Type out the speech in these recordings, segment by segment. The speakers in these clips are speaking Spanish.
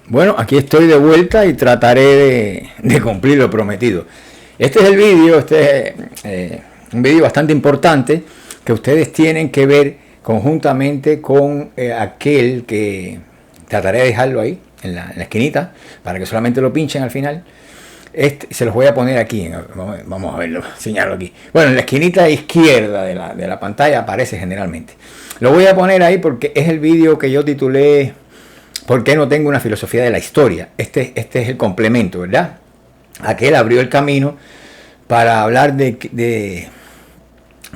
Bueno, aquí estoy de vuelta y trataré de cumplir lo prometido. Este es el vídeo, un vídeo bastante importante que ustedes tienen que ver conjuntamente con aquel que trataré de dejarlo ahí, en la esquinita, para que solamente lo pinchen al final. Se los voy a poner aquí, vamos a verlo, señalo aquí. Bueno, en la esquinita izquierda de la pantalla aparece generalmente. Lo voy a poner ahí porque es el vídeo que yo titulé ¿Por qué no tengo una filosofía de la historia? Este es el complemento, ¿verdad? Aquel abrió el camino para hablar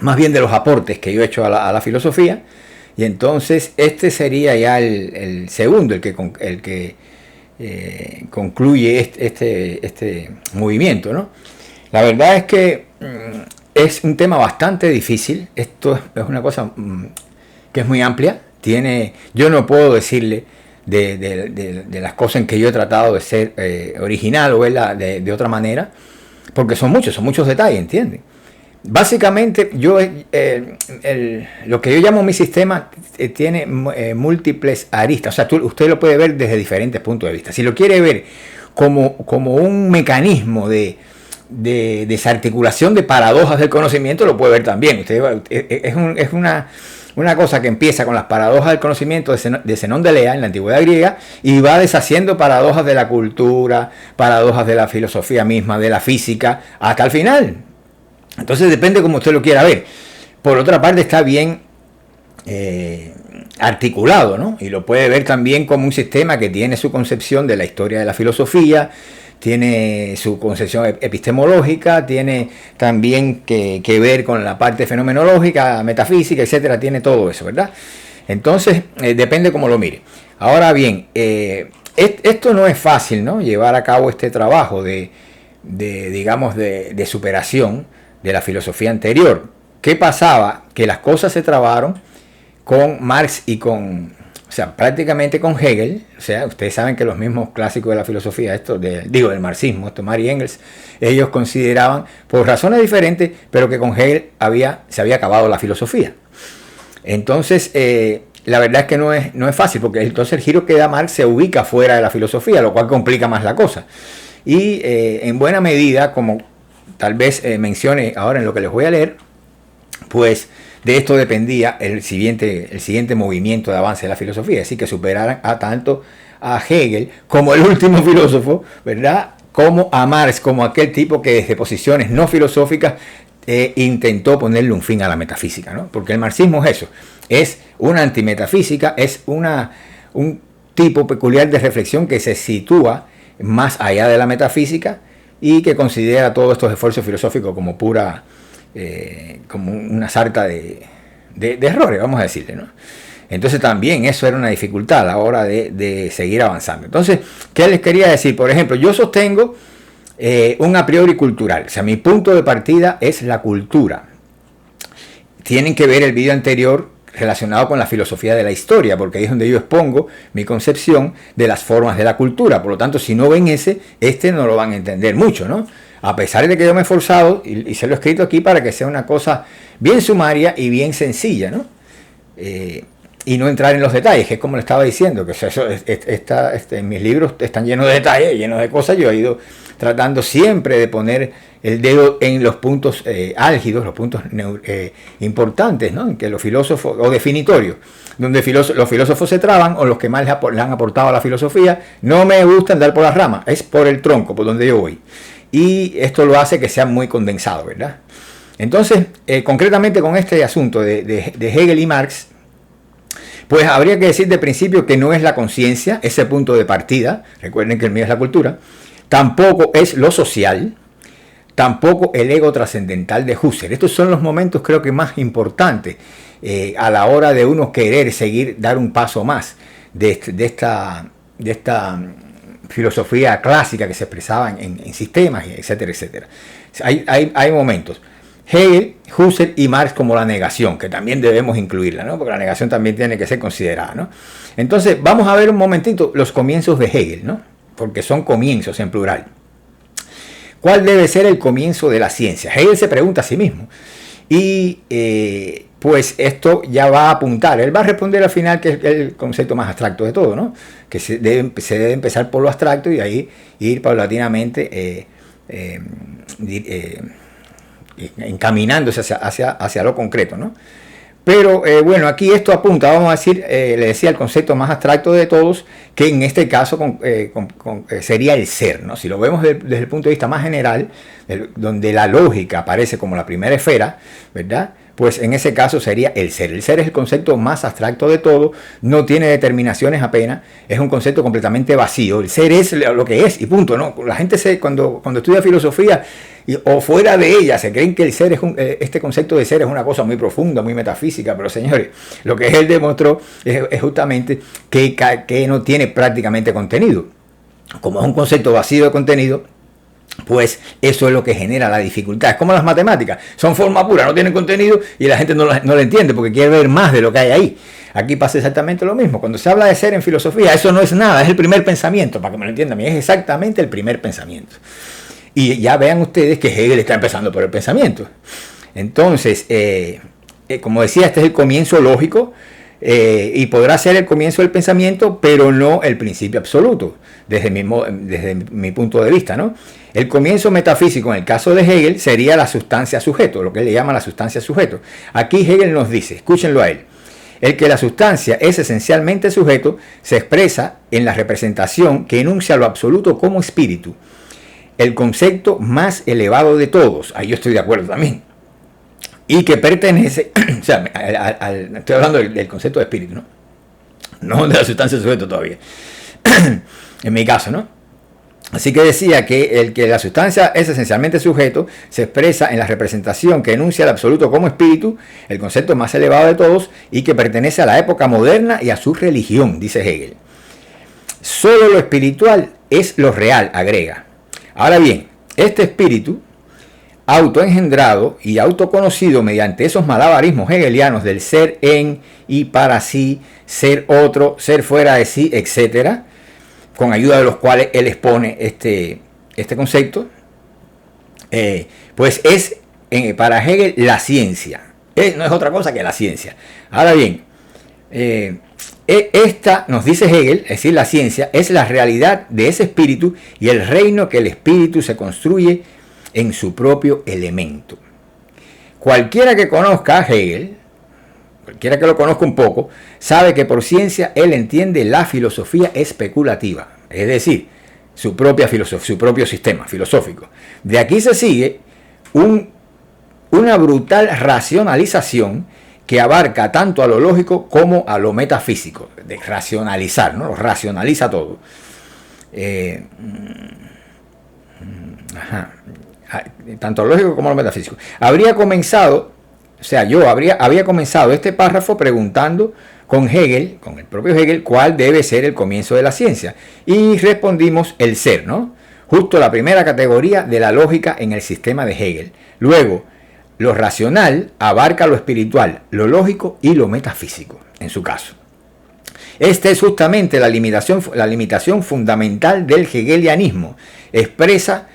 más bien de los aportes que yo he hecho a la filosofía. Y entonces este sería ya el segundo, el que concluye este movimiento, ¿no? La verdad es que es un tema bastante difícil. Esto es una cosa que es muy amplia. Yo no puedo decirle de las cosas en que yo he tratado de ser original o verla de otra manera, porque son muchos detalles, ¿entienden? Básicamente, lo que yo llamo mi sistema tiene múltiples aristas. O sea, usted lo puede ver desde diferentes puntos de vista. Si lo quiere ver como un mecanismo de desarticulación de paradojas del conocimiento, lo puede ver también. Es una cosa que empieza con las paradojas del conocimiento de Zenón de Elea en la antigüedad griega y va deshaciendo paradojas de la cultura, paradojas de la filosofía misma, de la física, hasta el final. Entonces depende como usted lo quiera ver. Por otra parte está bien articulado, ¿no? Y lo puede ver también como un sistema que tiene su concepción de la historia de la filosofía, tiene su concepción epistemológica, tiene también que ver con la parte fenomenológica, metafísica, etcétera, tiene todo eso, ¿verdad? Entonces, depende cómo lo mire. Ahora bien, esto no es fácil, ¿no? Llevar a cabo este trabajo de superación de la filosofía anterior. ¿Qué pasaba? Que las cosas se trabaron con Marx y prácticamente con Hegel. O sea, ustedes saben que los mismos clásicos de la filosofía, del marxismo, Marx y Engels, ellos consideraban, por razones diferentes, pero que con Hegel se había acabado la filosofía. Entonces, la verdad es que no es fácil, porque entonces el giro que da Marx se ubica fuera de la filosofía, lo cual complica más la cosa. Y en buena medida, como tal vez mencione ahora en lo que les voy a leer, pues de esto dependía el siguiente movimiento de avance de la filosofía, es decir, que superaran tanto a Hegel como el último filósofo, ¿verdad? Como a Marx, como aquel tipo que desde posiciones no filosóficas intentó ponerle un fin a la metafísica, ¿no? Porque el marxismo es eso, es una antimetafísica, es un tipo peculiar de reflexión que se sitúa más allá de la metafísica y que considera todos estos esfuerzos filosóficos como como una sarta de errores, vamos a decirle, ¿no? Entonces también eso era una dificultad a la hora de seguir avanzando. Entonces, ¿qué les quería decir? Por ejemplo, yo sostengo un a priori cultural, o sea, mi punto de partida es la cultura. Tienen que ver el video anterior relacionado con la filosofía de la historia, porque ahí es donde yo expongo mi concepción de las formas de la cultura. Por lo tanto, si no ven no lo van a entender mucho, ¿no? A pesar de que yo me he esforzado y se lo he escrito aquí para que sea una cosa bien sumaria y bien sencilla, ¿no? Y no entrar en los detalles, que es como le estaba diciendo, que en mis libros están llenos de detalles, llenos de cosas. Yo he ido tratando siempre de poner el dedo en los puntos álgidos, los puntos importantes, ¿no? En que los filósofos, o definitorios, donde los filósofos se traban, o los que más le han aportado a la filosofía. No me gusta andar por las ramas, es por el tronco, por donde yo voy. Y esto lo hace que sea muy condensado, ¿verdad? Entonces, concretamente con este asunto de Hegel y Marx, pues habría que decir de principio que no es la conciencia ese punto de partida. Recuerden que el mío es la cultura. Tampoco es lo social, tampoco el ego trascendental de Husserl. Estos son los momentos, creo que más importantes a la hora de uno querer dar un paso más de esta filosofía clásica que se expresaba en sistemas, etcétera, etcétera. Hay momentos. Hegel, Husserl y Marx como la negación, que también debemos incluirla, ¿no? Porque la negación también tiene que ser considerada, ¿no? Entonces, vamos a ver un momentito los comienzos de Hegel, ¿no? Porque son comienzos en plural. ¿Cuál debe ser el comienzo de la ciencia? Hegel se pregunta a sí mismo. Y pues esto ya va a apuntar. Él va a responder al final que es el concepto más abstracto de todo, ¿no? Que se debe empezar por lo abstracto y ahí ir paulatinamente encaminándose hacia lo concreto, ¿no? Pero bueno, aquí esto apunta, vamos a decir, le decía, el concepto más abstracto de todos, que en este caso sería el ser, ¿no? Si lo vemos desde el punto de vista más general, donde la lógica aparece como la primera esfera, ¿verdad? Pues en ese caso sería el ser. El ser es el concepto más abstracto de todo, no tiene determinaciones apenas, es un concepto completamente vacío. El ser es lo que es y punto, ¿no? La gente cuando estudia filosofía o fuera de ella se creen que el ser este concepto de ser es una cosa muy profunda, muy metafísica, pero señores, lo que él demostró es justamente que no tiene prácticamente contenido. Como es un concepto vacío de contenido, pues eso es lo que genera la dificultad. Es como las matemáticas, son forma pura, no tienen contenido y la gente no lo entiende porque quiere ver más de lo que hay ahí. Aquí pasa exactamente lo mismo. Cuando se habla de ser en filosofía, eso no es nada, es el primer pensamiento, para que me lo entiendan, es exactamente el primer pensamiento. Y ya vean ustedes que Hegel está empezando por el pensamiento. Entonces, como decía, este es el comienzo lógico y podrá ser el comienzo del pensamiento, pero no el principio absoluto, desde mi punto de vista, ¿no? El comienzo metafísico en el caso de Hegel sería la sustancia sujeto, lo que él le llama la sustancia sujeto. Aquí Hegel nos dice, escúchenlo a él, el que la sustancia es esencialmente sujeto se expresa en la representación que enuncia lo absoluto como espíritu, el concepto más elevado de todos. Ahí yo estoy de acuerdo también. Y que pertenece, o sea, estoy hablando del concepto de espíritu, ¿no? No de la sustancia sujeto todavía. En mi caso, ¿no? Así que decía que el que la sustancia es esencialmente sujeto se expresa en la representación que enuncia el absoluto como espíritu, el concepto más elevado de todos, y que pertenece a la época moderna y a su religión, dice Hegel. Solo lo espiritual es lo real, agrega. Ahora bien, este espíritu autoengendrado y autoconocido mediante esos malabarismos hegelianos del ser en y para sí, ser otro, ser fuera de sí, etc., con ayuda de los cuales él expone este concepto, pues es para Hegel la ciencia. No es otra cosa que la ciencia. Ahora bien, esta, nos dice Hegel, es decir, la ciencia, es la realidad de ese espíritu y el reino que el espíritu se construye en su propio elemento. Cualquiera que conozca a Hegel, cualquiera que lo conozca un poco, sabe que por ciencia él entiende la filosofía especulativa, es decir, su propia filosofía, su propio sistema filosófico. De aquí se sigue una brutal racionalización que abarca tanto a lo lógico como a lo metafísico, de racionalizar, ¿no? Lo racionaliza todo. Tanto lo lógico como lo metafísico. Había comenzado este párrafo preguntando con Hegel, con el propio Hegel, cuál debe ser el comienzo de la ciencia. Y respondimos el ser, ¿no? Justo la primera categoría de la lógica en el sistema de Hegel. Luego, lo racional abarca lo espiritual, lo lógico y lo metafísico, en su caso. Esta es justamente la limitación fundamental del hegelianismo, expresada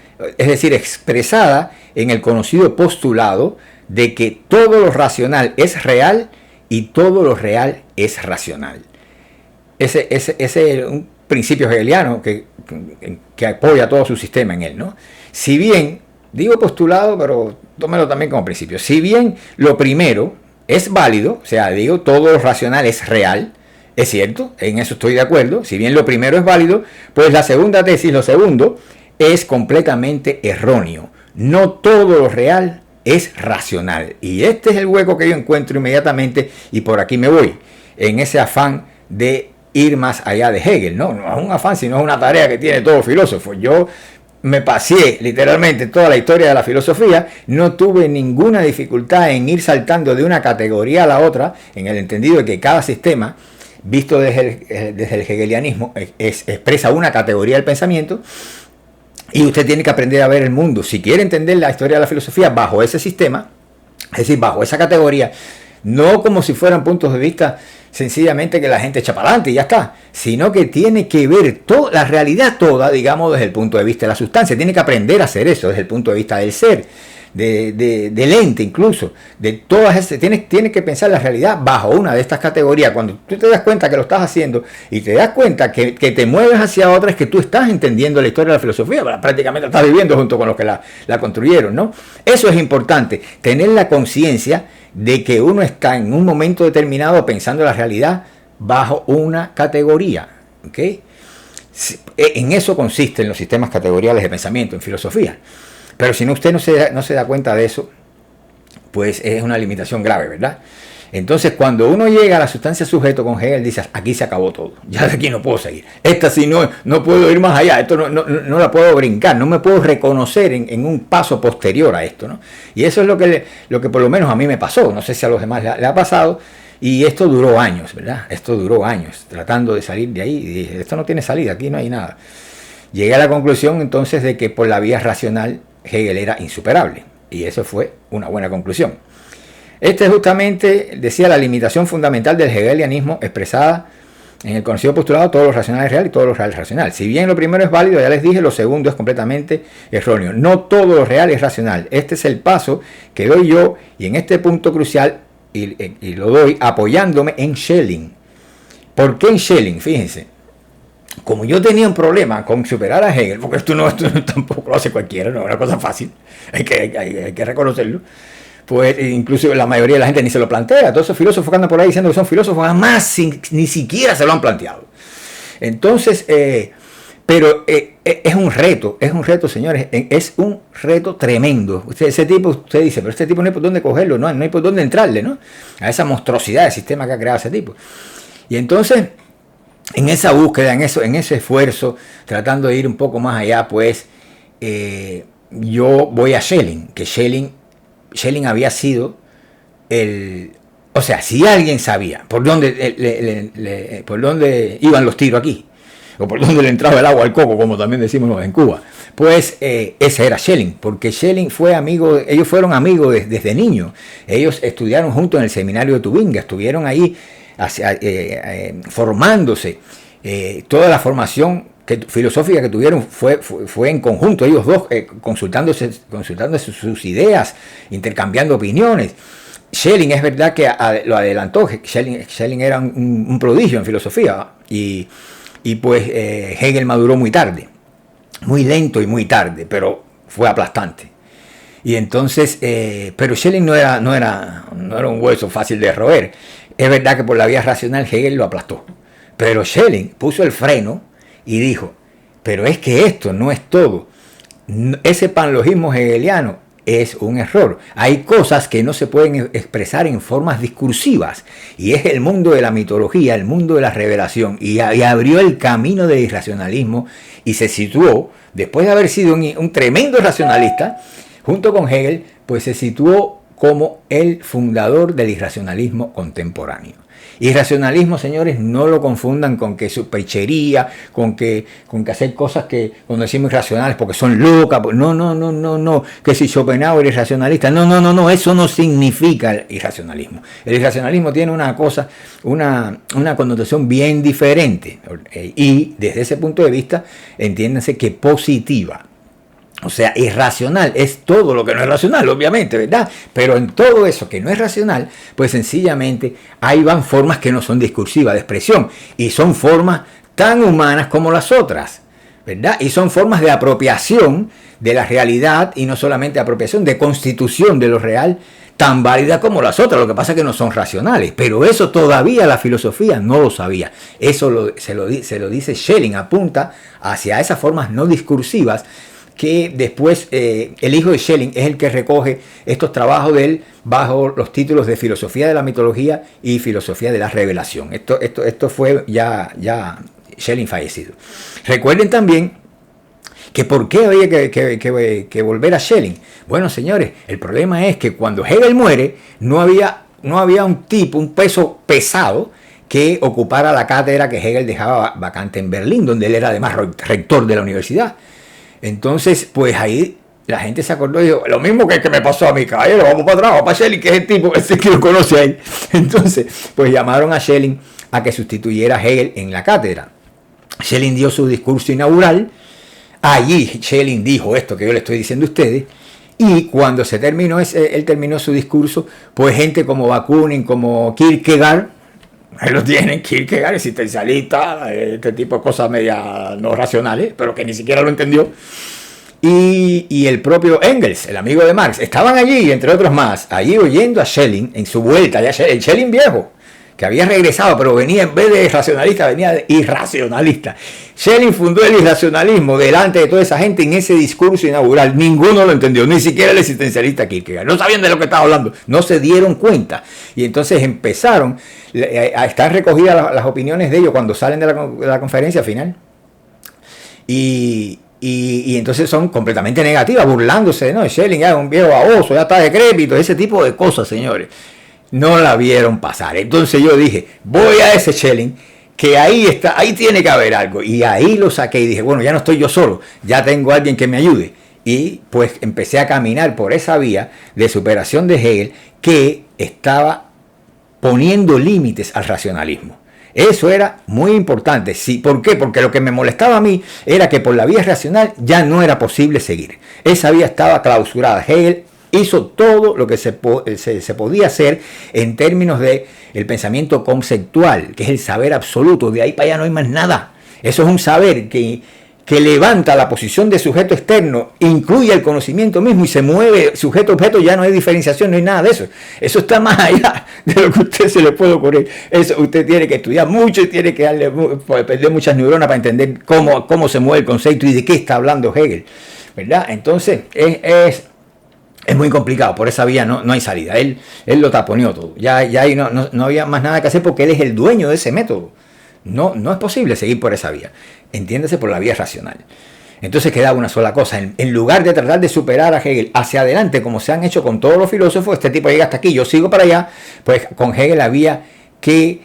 en el conocido postulado de que todo lo racional es real y todo lo real es racional. Ese es un principio hegeliano que apoya todo su sistema en él, ¿no? Si bien, digo postulado, pero tómelo también como principio, si bien lo primero es válido, o sea, digo, todo lo racional es real, es cierto, en eso estoy de acuerdo, si bien lo primero es válido, pues la segunda tesis, lo segundo, es completamente erróneo. No todo lo real es racional. Y este es el hueco que yo encuentro inmediatamente y por aquí me voy, en ese afán de ir más allá de Hegel. No es un afán, sino es una tarea que tiene todo filósofo. Yo me paseé literalmente toda la historia de la filosofía, no tuve ninguna dificultad en ir saltando de una categoría a la otra, en el entendido de que cada sistema, visto desde el hegelianismo, expresa una categoría del pensamiento. Y usted tiene que aprender a ver el mundo, si quiere entender la historia de la filosofía bajo ese sistema, es decir, bajo esa categoría, no como si fueran puntos de vista sencillamente que la gente echa para adelante y ya está, sino que tiene que ver la realidad toda, digamos, desde el punto de vista de la sustancia, tiene que aprender a hacer eso desde el punto de vista del ser. de lente incluso, de todas esas, tienes que pensar la realidad bajo una de estas categorías. Cuando tú te das cuenta que lo estás haciendo y te das cuenta que te mueves hacia otra, es que tú estás entendiendo la historia de la filosofía, prácticamente estás viviendo junto con los que la construyeron, ¿no? Eso es importante, tener la conciencia de que uno está en un momento determinado pensando la realidad bajo una categoría, ¿ok? En eso consisten los sistemas categoriales de pensamiento en filosofía. Pero si no, usted no se da cuenta de eso, pues es una limitación grave, ¿verdad? Entonces, cuando uno llega a la sustancia sujeto con Hegel, dice, aquí se acabó todo, ya de aquí no puedo seguir. Esta sí no puedo ir más allá, esto no la puedo brincar, no me puedo reconocer en un paso posterior a esto, ¿no? Y eso es lo que por lo menos a mí me pasó, no sé si a los demás le ha pasado, y esto duró años, ¿verdad? Esto duró años, tratando de salir de ahí, y dije, esto no tiene salida, aquí no hay nada. Llegué a la conclusión entonces de que por la vía racional Hegel era insuperable, y eso fue una buena conclusión. Este justamente decía la limitación fundamental del hegelianismo expresada en el conocido postulado todo lo racional es real y todo lo real es racional. Si bien lo primero es válido, ya les dije, lo segundo es completamente erróneo. No todo lo real es racional. Este es el paso que doy yo, y en este punto crucial, y lo doy apoyándome en Schelling. ¿Por qué en Schelling? Fíjense. Como yo tenía un problema con superar a Hegel, porque esto tampoco lo hace cualquiera, no es una cosa fácil, hay que reconocerlo, pues incluso la mayoría de la gente ni se lo plantea. Todos esos filósofos que andan por ahí diciendo que son filósofos, jamás ni siquiera se lo han planteado. Entonces, pero es un reto, señores, es un reto tremendo. Ese tipo, usted dice, pero este tipo no hay por dónde cogerlo, no hay por dónde entrarle, ¿no? A esa monstruosidad de sistema que ha creado ese tipo. Y entonces, en esa búsqueda, en ese esfuerzo, tratando de ir un poco más allá, pues yo voy a Schelling, que Schelling había sido o sea, si alguien sabía por dónde iban los tiros aquí, o por dónde le entraba el agua al coco, como también decimos en Cuba, pues ese era Schelling, porque Schelling ellos fueron amigos desde niños. Ellos estudiaron juntos en el seminario de Tubinga, estuvieron ahí formándose. Toda la formación filosófica que tuvieron fue en conjunto, ellos dos consultándose sus ideas, intercambiando opiniones. Schelling es verdad que lo adelantó. Schelling era un prodigio en filosofía, y pues Hegel maduró muy tarde, muy lento y muy tarde, pero fue aplastante. Y entonces, pero Schelling no era un hueso fácil de roer. Es verdad que por la vía racional Hegel lo aplastó, pero Schelling puso el freno y dijo, pero es que esto no es todo. Ese panlogismo hegeliano es un error. Hay cosas que no se pueden expresar en formas discursivas, y es el mundo de la mitología, el mundo de la revelación, y abrió el camino del irracionalismo, y se situó, después de haber sido un tremendo racionalista, junto con Hegel, pues se situó como el fundador del irracionalismo contemporáneo. Irracionalismo, señores, no lo confundan con que superchería, con que hacer cosas que cuando decimos irracionales porque son locas. No, que si Schopenhauer es irracionalista, no, eso no significa el irracionalismo. El irracionalismo tiene una connotación bien diferente, y desde ese punto de vista, entiéndanse que positiva. O sea, irracional es todo lo que no es racional, obviamente, ¿verdad? Pero en todo eso que no es racional, pues sencillamente ahí van formas que no son discursivas de expresión, y son formas tan humanas como las otras, ¿verdad? Y son formas de apropiación de la realidad, y no solamente apropiación, de constitución de lo real, tan válida como las otras. Lo que pasa es que no son racionales, pero eso todavía la filosofía no lo sabía. Eso se lo dice Schelling, apunta hacia esas formas no discursivas, que después el hijo de Schelling es el que recoge estos trabajos de él bajo los títulos de Filosofía de la Mitología y Filosofía de la Revelación. Esto fue ya Schelling fallecido. Recuerden también que por qué había que volver a Schelling. Bueno, señores, el problema es que cuando Hegel muere no había un peso pesado que ocupara la cátedra que Hegel dejaba vacante en Berlín, donde él era además rector de la universidad. Entonces, pues ahí la gente se acordó y dijo, lo mismo que me pasó a mi caballero, vamos para atrás, vamos para Schelling, que es el tipo ese que lo conoce ahí. Entonces, pues llamaron a Schelling a que sustituyera a Hegel en la cátedra. Schelling dio su discurso inaugural. Allí Schelling dijo esto que yo le estoy diciendo a ustedes, Y cuando se terminó él terminó su discurso, pues gente como Bakunin, como Kierkegaard, ahí lo tienen, Kierkegaard, existencialista, este tipo de cosas media no racionales, pero que ni siquiera lo entendió. Y el propio Engels, el amigo de Marx, estaban allí, entre otros más, allí oyendo a Schelling en su vuelta, ya el Schelling viejo, que había regresado, pero venía en vez de racionalista, venía de irracionalista. Schelling fundó el irracionalismo delante de toda esa gente en ese discurso inaugural. Ninguno lo entendió, ni siquiera el existencialista Kierkegaard. No sabían de lo que estaba hablando, no se dieron cuenta. Y entonces empezaron a estar recogidas las opiniones de ellos cuando salen de la conferencia final. Y entonces son completamente negativas, burlándose, ¿no? Schelling ya es un viejo baboso, ya está decrépito, ese tipo de cosas, señores. No la vieron pasar. Entonces yo dije, voy a ese Schelling, que ahí está, ahí tiene que haber algo. Y ahí lo saqué y dije, bueno, ya no estoy yo solo, ya tengo a alguien que me ayude. Y pues empecé a caminar por esa vía de superación de Hegel que estaba poniendo límites al racionalismo. Eso era muy importante. Sí, ¿por qué? Porque lo que me molestaba a mí era que por la vía racional ya no era posible seguir. Esa vía estaba clausurada. Hegel hizo todo lo que se podía hacer en términos de el pensamiento conceptual, que es el saber absoluto. De ahí para allá no hay más nada. Eso es un saber que levanta la posición de sujeto externo, incluye el conocimiento mismo y se mueve sujeto-objeto, ya no hay diferenciación, no hay nada de eso. Eso está más allá de lo que a usted se le puede ocurrir. Eso usted tiene que estudiar mucho y tiene que perder muchas neuronas para entender cómo se mueve el concepto y de qué está hablando Hegel, ¿verdad? Entonces, es muy complicado, por esa vía no hay salida. Él lo taponeó todo. Ya ahí no había más nada que hacer porque él es el dueño de ese método. No es posible seguir por esa vía. Entiéndase, por la vía racional. Entonces quedaba una sola cosa. En lugar de tratar de superar a Hegel hacia adelante, como se han hecho con todos los filósofos, este tipo llega hasta aquí, yo sigo para allá, pues con Hegel había que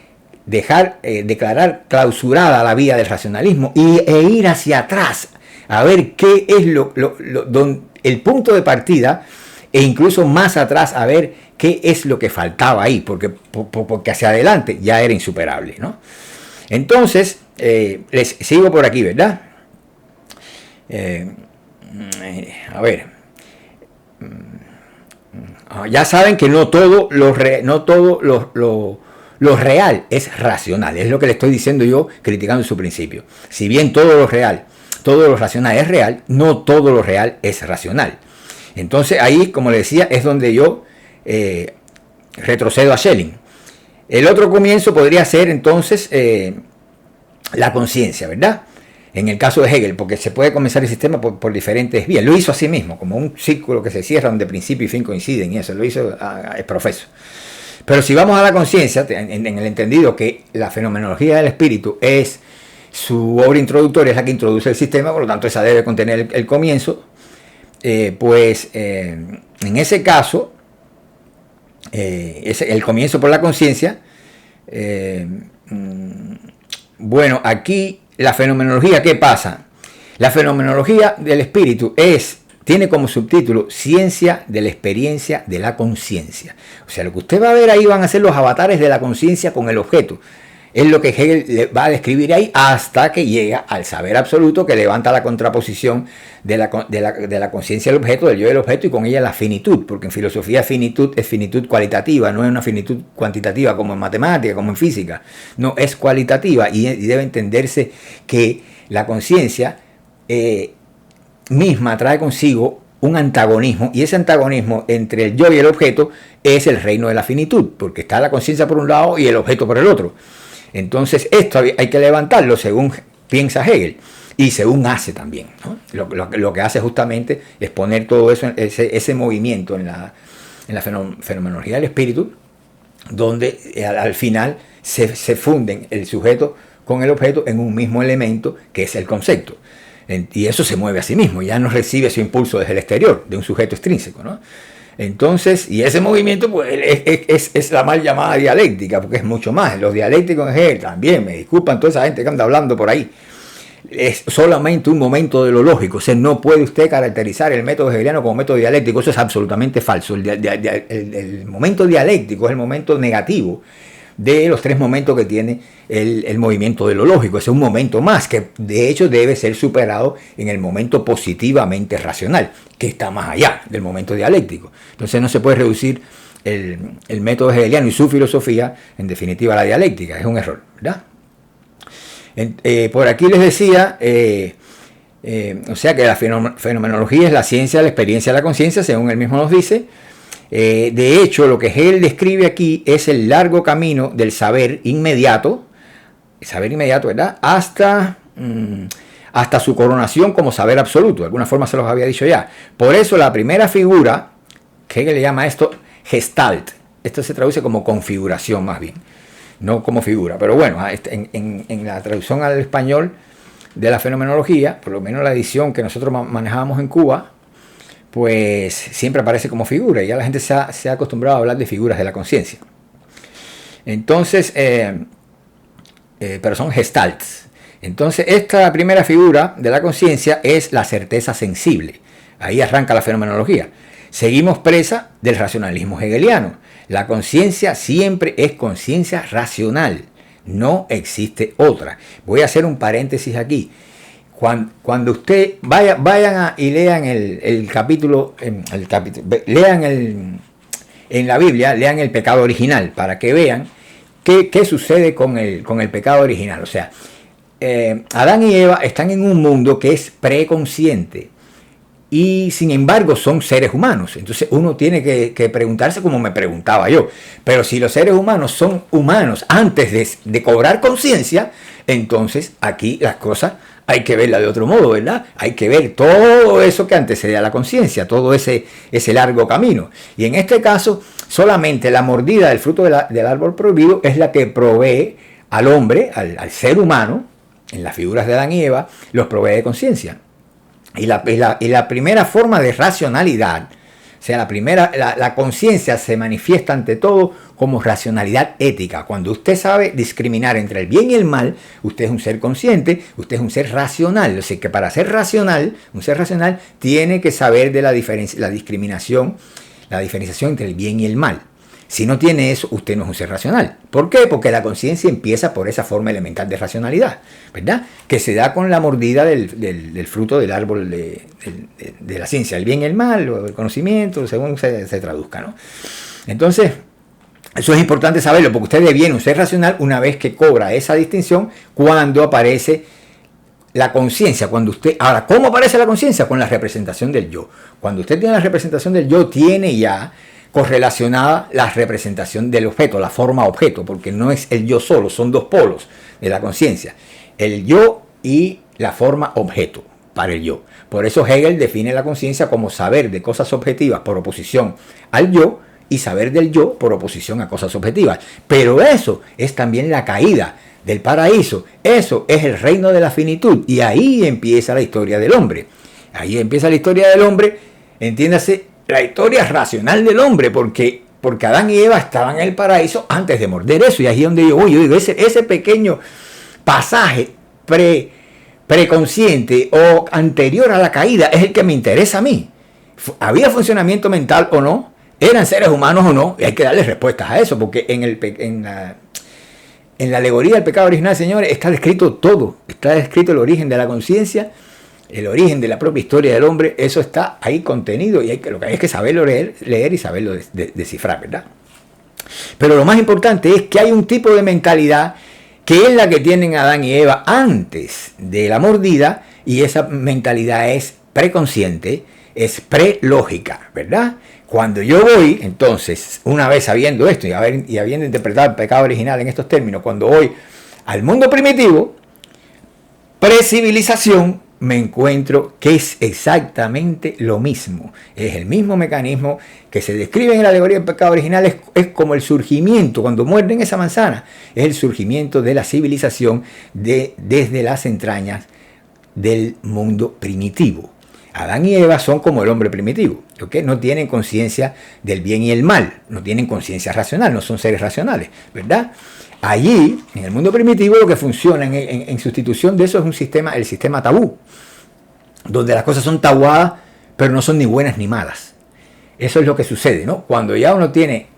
declarar clausurada la vía del racionalismo e ir hacia atrás a ver qué es el punto de partida, e incluso más atrás a ver qué es lo que faltaba ahí, porque hacia adelante ya era insuperable, ¿no? Entonces, les sigo por aquí, ¿verdad? A ver, ya saben que no todo lo real es racional, es lo que le estoy diciendo yo criticando en su principio. Si bien todo lo racional es real, no todo lo real es racional. Entonces ahí, como le decía, es donde yo retrocedo a Schelling. El otro comienzo podría ser entonces la conciencia, ¿verdad? En el caso de Hegel, porque se puede comenzar el sistema por diferentes vías. Lo hizo así mismo, como un círculo que se cierra donde principio y fin coinciden, y eso lo hizo el profeso. Pero si vamos a la conciencia, en el entendido que la fenomenología del espíritu es su obra introductoria, es la que introduce el sistema, por lo tanto esa debe contener el comienzo, en ese caso, el comienzo por la conciencia, bueno, aquí la fenomenología, ¿qué pasa? La fenomenología del espíritu tiene como subtítulo Ciencia de la experiencia de la conciencia. O sea, lo que usted va a ver ahí van a ser los avatares de la conciencia con el objeto. Es lo que Hegel le va a describir ahí hasta que llega al saber absoluto, que levanta la contraposición de la conciencia del objeto, del yo del objeto, y con ella la finitud, porque en filosofía finitud es finitud cualitativa, no es una finitud cuantitativa como en matemática, como en física. No, es cualitativa y debe entenderse que la conciencia misma trae consigo un antagonismo, y ese antagonismo entre el yo y el objeto es el reino de la finitud, porque está la conciencia por un lado y el objeto por el otro. Entonces esto hay que levantarlo según piensa Hegel y según hace también, ¿no? Lo que hace justamente es poner todo eso, ese movimiento en la fenomenología del espíritu, donde al final se funden el sujeto con el objeto en un mismo elemento que es el concepto. Y eso se mueve a sí mismo, ya no recibe su impulso desde el exterior, de un sujeto extrínseco, ¿no? Entonces, y ese movimiento pues, es la mal llamada dialéctica, porque es mucho más. Los dialécticos en Hegel también, me disculpan toda esa gente que anda hablando por ahí, es solamente un momento de lo lógico. O sea, no puede usted caracterizar el método hegeliano como método dialéctico, eso es absolutamente falso. El momento dialéctico es el momento negativo de los 3 momentos que tiene el movimiento de lo lógico. Es un momento más que de hecho debe ser superado en el momento positivamente racional, que está más allá del momento dialéctico. Entonces no se puede reducir el método hegeliano y su filosofía, en definitiva, a la dialéctica. Es un error, ¿verdad? Por aquí les decía, o sea que la fenomenología es la ciencia de la experiencia de la conciencia, según él mismo nos dice. De hecho, lo que Hegel describe aquí es el largo camino del saber inmediato, ¿verdad? Hasta su coronación como saber absoluto. De alguna forma se los había dicho ya. Por eso la primera figura, que Hegel le llama esto Gestalt. Esto se traduce como configuración más bien, no como figura. Pero bueno, en la traducción al español de la fenomenología, por lo menos la edición que nosotros manejábamos en Cuba, pues siempre aparece como figura, y ya la gente se ha acostumbrado a hablar de figuras de la conciencia. Entonces, pero son gestalts. Entonces, esta primera figura de la conciencia es la certeza sensible. Ahí arranca la fenomenología. Seguimos presa del racionalismo hegeliano. La conciencia siempre es conciencia racional. No existe otra. Voy a hacer un paréntesis aquí. Cuando usted vayan y lean el capítulo, lean en la Biblia, lean el pecado original para que vean qué sucede con el pecado original. O sea, Adán y Eva están en un mundo que es preconsciente y sin embargo son seres humanos. Entonces uno tiene que preguntarse, como me preguntaba yo, pero si los seres humanos son humanos antes de cobrar conciencia, entonces aquí las cosas hay que verla de otro modo, ¿verdad? Hay que ver todo eso que antecede a la conciencia, todo ese largo camino. Y en este caso, solamente la mordida del fruto del árbol prohibido es la que provee al hombre, al ser humano, en las figuras de Adán y Eva, los provee de conciencia. Y la primera forma de racionalidad, o sea, la conciencia se manifiesta ante todo como racionalidad ética. Cuando usted sabe discriminar entre el bien y el mal, usted es un ser consciente, usted es un ser racional. O sea, que para ser racional, un ser racional tiene que saber de la discriminación, la diferenciación entre el bien y el mal. Si no tiene eso, usted no es un ser racional. ¿Por qué? Porque la conciencia empieza por esa forma elemental de racionalidad, ¿verdad? Que se da con la mordida del fruto del árbol de la ciencia, el bien y el mal, o el conocimiento, según se traduzca, ¿no? Entonces, eso es importante saberlo, porque usted deviene un ser racional una vez que cobra esa distinción cuando aparece la conciencia. Ahora, ¿cómo aparece la conciencia? Con la representación del yo. Cuando usted tiene la representación del yo, tiene ya correlacionada la representación del objeto, la forma objeto, porque no es el yo solo, son dos polos de la conciencia, el yo y la forma objeto para el yo. Por eso Hegel define la conciencia como saber de cosas objetivas por oposición al yo y saber del yo por oposición a cosas objetivas. Pero eso es también la caída del paraíso, eso es el reino de la finitud, y ahí empieza la historia del hombre. Ahí empieza la historia del hombre, entiéndase, la historia racional del hombre, porque Adán y Eva estaban en el paraíso antes de morder eso, y ahí es donde yo digo, ese pequeño pasaje preconsciente o anterior a la caída es el que me interesa a mí. ¿Había funcionamiento mental o no? ¿Eran seres humanos o no? Y hay que darle respuestas a eso, porque en la alegoría del pecado original, señores, está descrito todo. Está descrito el origen de la conciencia, el origen de la propia historia del hombre. Eso está ahí contenido, y lo que hay es que saberlo leer y saberlo descifrar, ¿verdad? Pero lo más importante es que hay un tipo de mentalidad que es la que tienen Adán y Eva antes de la mordida, y esa mentalidad es preconsciente, es prelógica, ¿verdad? Cuando yo voy, entonces, una vez sabiendo esto y habiendo interpretado el pecado original en estos términos, cuando voy al mundo primitivo, precivilización, me encuentro que es exactamente lo mismo. Es el mismo mecanismo que se describe en la alegoría del pecado original. Es como el surgimiento, cuando muerden esa manzana, es el surgimiento de la civilización desde las entrañas del mundo primitivo. Adán y Eva son como el hombre primitivo, ¿okay? No tienen conciencia del bien y el mal, no tienen conciencia racional, no son seres racionales, ¿verdad? Allí, en el mundo primitivo, lo que funciona en sustitución de eso es el sistema tabú, donde las cosas son tabuadas, pero no son ni buenas ni malas. Eso es lo que sucede, ¿no? Cuando ya uno tiene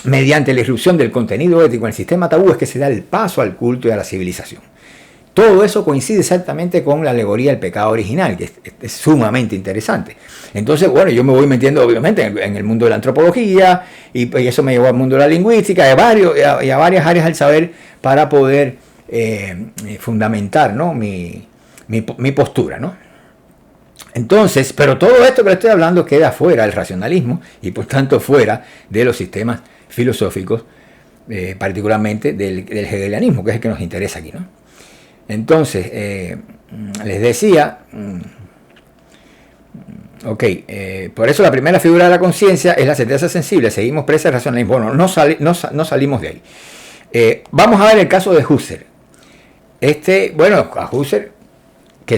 mediante la irrupción del contenido ético en el sistema tabú es que se da el paso al culto y a la civilización. Todo eso coincide exactamente con la alegoría del pecado original, que es sumamente interesante. Entonces, bueno, yo me voy metiendo obviamente en el mundo de la antropología y eso me llevó al mundo de la lingüística y a varias áreas del saber para poder fundamentar, ¿no? mi postura, ¿no? Entonces, pero todo esto que le estoy hablando queda fuera del racionalismo y por tanto fuera de los sistemas filosóficos, particularmente del hegelianismo, que es el que nos interesa aquí, ¿no? Entonces, les decía, por eso la primera figura de la conciencia es la certeza sensible, seguimos presa del racionalismo. Bueno, no salimos de ahí. Vamos a ver el caso de Husserl. A Husserl, que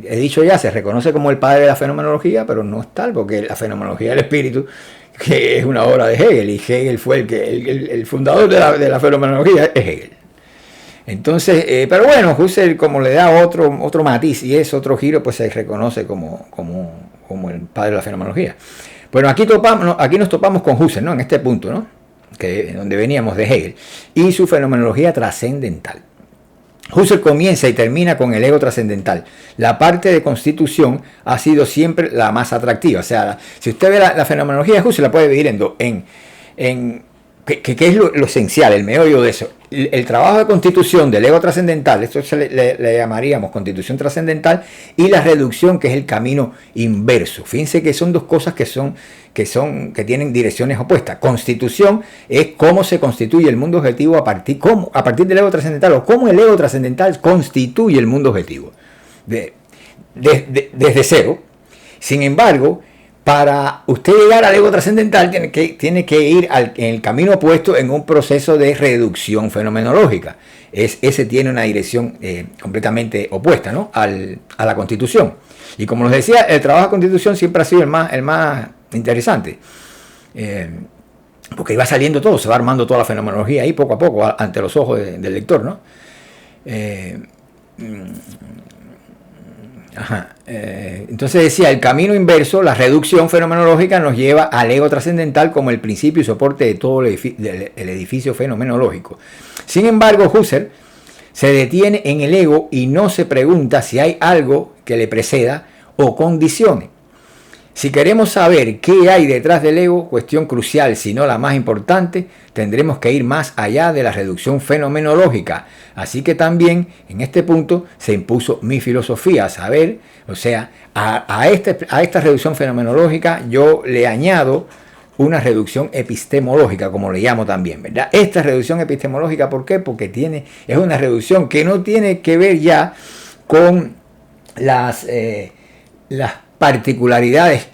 he dicho ya, se reconoce como el padre de la fenomenología, pero no es tal, porque la fenomenología del espíritu, que es una obra de Hegel, y Hegel fue el fundador de la fenomenología, es Hegel. Entonces, pero bueno, Husserl, como le da otro matiz y es otro giro, pues se reconoce como el padre de la fenomenología. Bueno, aquí nos topamos con Husserl, ¿no? En este punto, ¿no? Donde veníamos de Hegel, y su fenomenología trascendental. Husserl comienza y termina con el ego trascendental. La parte de constitución ha sido siempre la más atractiva. O sea, si usted ve la fenomenología de Husserl, la puede dividir ¿qué es lo esencial, el meollo de eso? El trabajo de constitución del ego trascendental, esto le llamaríamos constitución trascendental, y la reducción, que es el camino inverso. Fíjense que son dos cosas que tienen direcciones opuestas. Constitución es cómo se constituye el mundo objetivo a partir del ego trascendental, o cómo el ego trascendental constituye el mundo objetivo desde cero. Sin embargo, para usted llegar al ego trascendental tiene que ir en el camino opuesto en un proceso de reducción fenomenológica. Ese tiene una dirección completamente opuesta, ¿no? a la constitución. Y como les decía, el trabajo de constitución siempre ha sido el más interesante. Porque iba saliendo todo, se va armando toda la fenomenología ahí poco a poco ante los ojos del lector, ¿no? Entonces decía, el camino inverso, la reducción fenomenológica, nos lleva al ego trascendental como el principio y soporte de todo el edificio fenomenológico. Sin embargo, Husserl se detiene en el ego y no se pregunta si hay algo que le preceda o condicione. Si queremos saber qué hay detrás del ego, cuestión crucial, si no la más importante, tendremos que ir más allá de la reducción fenomenológica. Así que también en este punto se impuso mi filosofía, saber, o sea, a esta reducción fenomenológica yo le añado una reducción epistemológica, como le llamo también, ¿verdad? Esta reducción epistemológica, ¿por qué? Porque es una reducción que no tiene que ver ya con las particularidades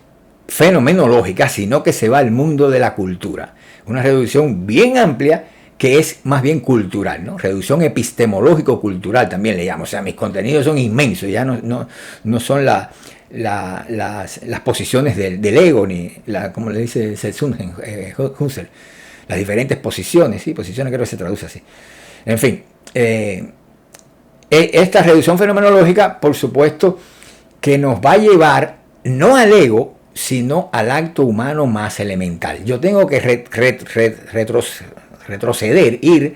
fenomenológicas, sino que se va al mundo de la cultura. Una reducción bien amplia que es más bien cultural, ¿no? Reducción epistemológico-cultural también le llamo. O sea, mis contenidos son inmensos, ya no son las posiciones del ego, ni como le dice Husserl, las diferentes posiciones, ¿sí? Posiciones creo que se traduce así. En fin, esta reducción fenomenológica, por supuesto, que nos va a llevar no al ego, sino al acto humano más elemental. Yo tengo que retroceder, ir